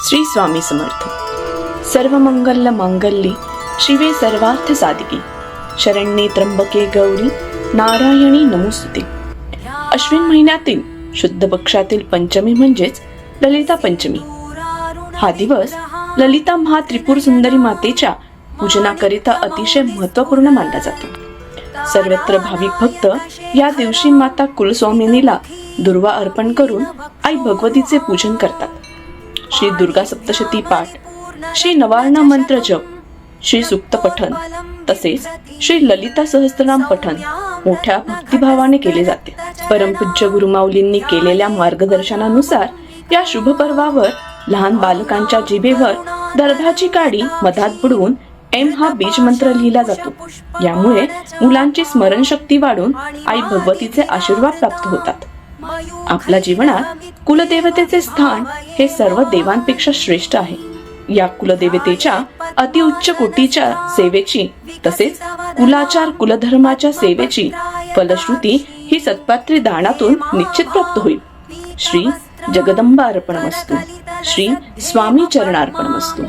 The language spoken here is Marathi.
श्री स्वामी समर्थ. सर्व मंगल मांगल्ये शिवे सर्वार्थ साधिके शरण्ये त्र्यंबके गौरी नारायणी नमोस्तुते. अश्विन महिन्यातील शुद्ध पक्षातील पंचमी म्हणजेच ललिता पंचमी. हा दिवस ललिता महात्रिपुर सुंदरी मातेच्या पूजनाकरिता अतिशय महत्त्वपूर्ण मानला जातो. सर्वत्र भाविक भक्त या दिवशी माता कुलस्वामिनीला दुर्वा अर्पण करून आई भगवतीचे पूजन करतात. श्री दुर्गा सप्तशती पाठ, श्री नवार्ण मंत्र जप, श्री सूक्त पठण तसेच श्री ललिता सहस्त्रनाम पठण मोठ्या भक्तिभावाने केले जाते. परमपूज्य गुरुमाऊलींनी केलेल्या मार्गदर्शनानुसार या शुभ पर्वावर लहान बालकांच्या जिभेवर दर्भाची काडी मधात बुडवून एम हा बीज मंत्र लिहिला जातो. यामुळे मुलांची स्मरणशक्ती वाढून आई भगवतीचे आशीर्वाद प्राप्त होतात. आपल्या जीवनात कुलदेवतेचे स्थान हे सर्व देवांपेक्षा श्रेष्ठ आहे. या कुलदेवतेच्या अतिउच्च कोटीच्या सेवेची तसेच कुलाचार कुलधर्माच्या सेवेची फलश्रुती ही सत्पात्री दानातून निश्चित प्राप्त होईल. श्री जगदंबा अर्पणमस्तु. श्री स्वामी चरणार्पणमस्तु.